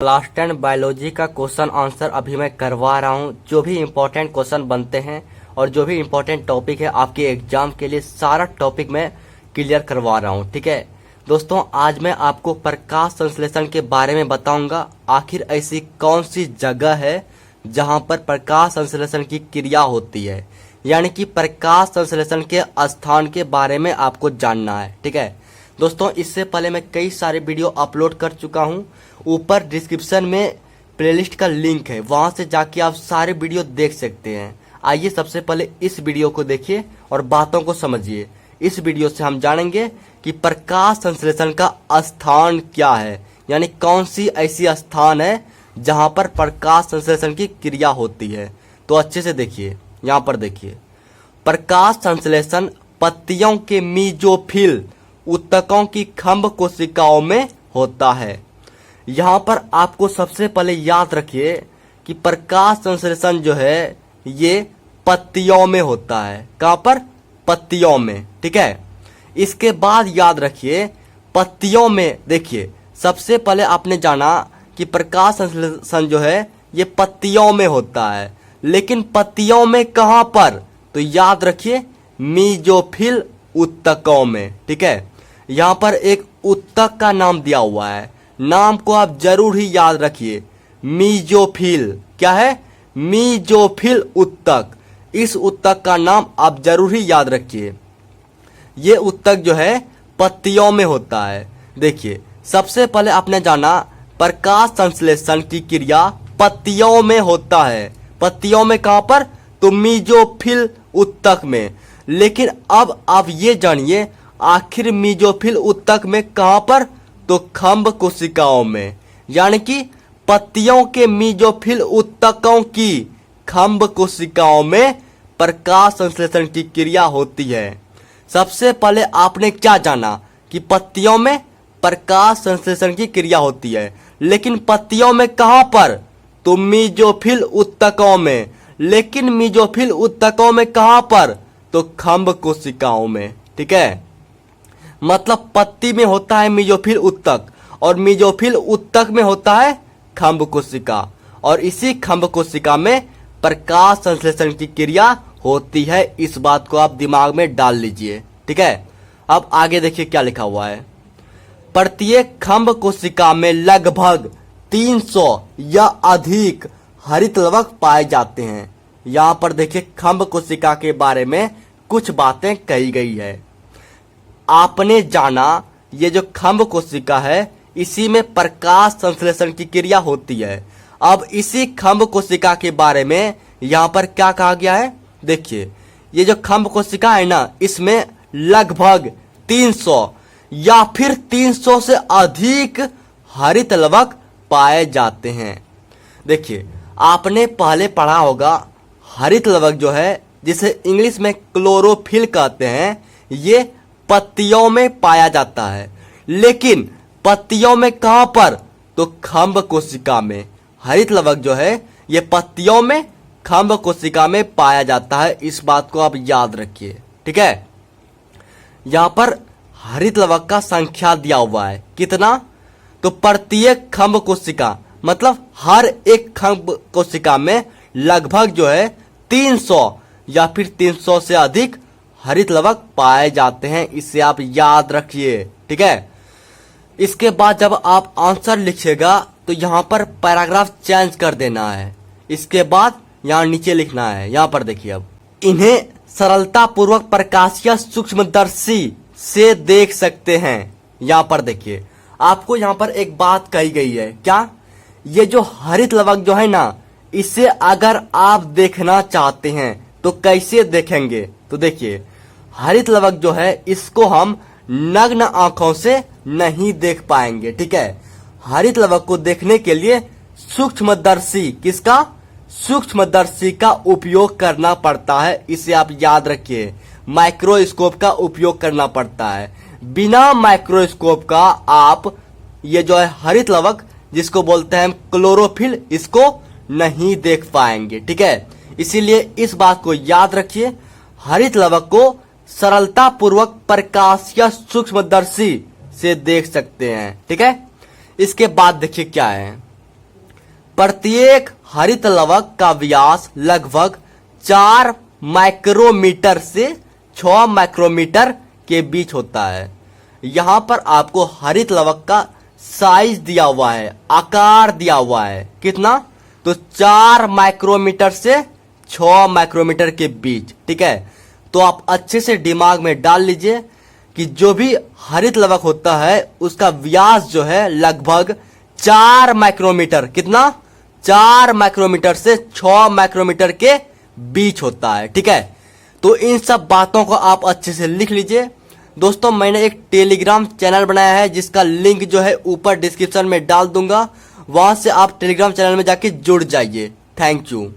Class 10 biology का question answer अभी मैं करवा रहा हूँ। जो भी इम्पोर्टेंट क्वेश्चन बनते हैं और जो भी इम्पोर्टेंट टॉपिक है आपके एग्जाम के लिए सारा टॉपिक मैं क्लियर करवा रहा हूँ। ठीक है दोस्तों, आज मैं आपको प्रकाश संश्लेषण के बारे में बताऊंगा। आखिर ऐसी कौन सी जगह है जहाँ पर प्रकाश संश्लेषण की क्रिया होती है, यानी कि प्रकाश संश्लेषण के स्थान के बारे में आपको जानना है। ठीक है दोस्तों, इससे पहले मैं कई सारे वीडियो अपलोड कर चुका हूँ। ऊपर डिस्क्रिप्शन में प्लेलिस्ट का लिंक है, वहां से जाके आप सारे वीडियो देख सकते हैं। आइए सबसे पहले इस वीडियो को देखिए और बातों को समझिए। इस वीडियो से हम जानेंगे कि प्रकाश संश्लेषण का स्थान क्या है, यानी कौन सी ऐसी स्थान है जहां पर प्रकाश संश्लेषण की क्रिया होती है। तो अच्छे से देखिए, यहाँ पर देखिए, प्रकाश संश्लेषण पत्तियों के मीजोफिल ऊतकों की खंभ कोशिकाओं में होता है। यहाँ पर आपको सबसे पहले याद रखिए कि प्रकाश संश्लेषण जो है ये पत्तियों में होता है। कहाँ पर? पत्तियों में। ठीक है, इसके बाद याद रखिए पत्तियों में, देखिए सबसे पहले आपने जाना कि प्रकाश संश्लेषण जो है ये पत्तियों में होता है, लेकिन पत्तियों में कहाँ पर? तो याद रखिए मीजोफिल ऊतकों में। ठीक है, यहाँ पर एक ऊतक का नाम दिया हुआ है, नाम को आप जरूर ही याद रखिए, मीजोफिल। क्या है? मीजोफिल ऊतक। इस ऊतक का नाम आप जरूर ही याद रखिए। ये ऊतक जो है पत्तियों में होता है। देखिए सबसे पहले आपने जाना प्रकाश संश्लेषण की क्रिया पत्तियों में होता है। पत्तियों में कहां पर? तो मीजोफिल ऊतक में। लेकिन अब आप ये जानिए आखिर मीजोफिल ऊतक में कहां पर? तो खंभ कोशिकाओं में, यानी कि पत्तियों के मीजोफिल ऊतकों की खंभ कोशिकाओं में प्रकाश संश्लेषण की क्रिया होती है। सबसे पहले आपने क्या जाना कि पत्तियों में प्रकाश संश्लेषण की क्रिया होती है, लेकिन पत्तियों में कहां पर? तो मीजोफिल ऊतकों में। लेकिन मीजोफिल ऊतकों में कहां पर? तो खंभ कोशिकाओं में। ठीक है, मतलब पत्ती में होता है मीजोफिल ऊतक और मीजोफिल ऊतक में होता है खंभ कोशिका, और इसी खंभ कोशिका में प्रकाश संश्लेषण की क्रिया होती है। इस बात को आप दिमाग में डाल लीजिए। ठीक है, अब आगे देखिए क्या लिखा हुआ है। प्रत्येक खंभ कोशिका में लगभग 300 या अधिक हरित लवक पाए जाते हैं। यहाँ पर देखिए खंभ कोशिका के बारे में कुछ बातें कही गई है। आपने जाना ये जो खंभ कोशिका है इसी में प्रकाश संश्लेषण की क्रिया होती है। अब इसी खंभ कोशिका के बारे में यहाँ पर क्या कहा गया है? देखिए ये जो खंभ कोशिका है ना, इसमें लगभग 300 या फिर 300 से अधिक हरित लवक पाए जाते हैं। देखिए आपने पहले पढ़ा होगा हरित लवक जो है, जिसे इंग्लिश में क्लोरोफिल कहते हैं, ये पत्तियों में पाया जाता है। लेकिन पत्तियों में कहां पर? तो खंभ कोशिका में। हरित लवक जो है ये पत्तियों में खंभ कोशिका में पाया जाता है। इस बात को आप याद रखिए। ठीक है, यहां पर हरित लवक का संख्या दिया हुआ है, कितना? तो प्रत्येक खंभ कोशिका, मतलब हर एक खंभ कोशिका में लगभग जो है 300 या फिर 300 से अधिक हरित लवक पाए जाते हैं। इसे आप याद रखिए। ठीक है, इसके बाद जब आप आंसर लिखिएगा तो यहाँ पर पैराग्राफ चेंज कर देना है। इसके बाद यहाँ नीचे लिखना है। यहाँ पर देखिए, अब इन्हें सरलता पूर्वक प्रकाशीय सूक्ष्मदर्शी से देख सकते हैं। यहाँ पर देखिए आपको यहाँ पर एक बात कही गई है। क्या? ये जो हरित लवक जो है ना, इसे अगर आप देखना चाहते हैं तो कैसे देखेंगे? तो देखिए हरित लवक जो है इसको हम नग्न आंखों से नहीं देख पाएंगे। ठीक है, हरित लवक को देखने के लिए सूक्ष्मदर्शी, किसका? सूक्ष्मदर्शी का उपयोग करना पड़ता है। इसे आप याद रखिए, माइक्रोस्कोप का उपयोग करना पड़ता है। बिना माइक्रोस्कोप का आप ये जो है हरित लवक, जिसको बोलते हैं क्लोरोफिल, इसको नहीं देख पाएंगे। ठीक है, इसीलिए इस बात को याद रखिए, हरित लवक को सरलता पूर्वक प्रकाशीय सूक्ष्मदर्शी से देख सकते हैं। ठीक है, इसके बाद देखिए क्या है। प्रत्येक हरित लवक का व्यास लगभग 4 माइक्रोमीटर से 6 माइक्रोमीटर के बीच होता है। यहाँ पर आपको हरित लवक का साइज दिया हुआ है, आकार दिया हुआ है, कितना? तो 4 माइक्रोमीटर से 6 माइक्रोमीटर के बीच। ठीक है, तो आप अच्छे से दिमाग में डाल लीजिए कि जो भी हरित लवक होता है उसका व्यास जो है लगभग 4 माइक्रोमीटर, कितना? 4 माइक्रोमीटर से 6 माइक्रोमीटर के बीच होता है। ठीक है, तो इन सब बातों को आप अच्छे से लिख लीजिए। दोस्तों, मैंने एक टेलीग्राम चैनल बनाया है जिसका लिंक जो है ऊपर डिस्क्रिप्शन में डाल दूंगा, वहां से आप टेलीग्राम चैनल में जाके जुड़ जाइए। Thank you.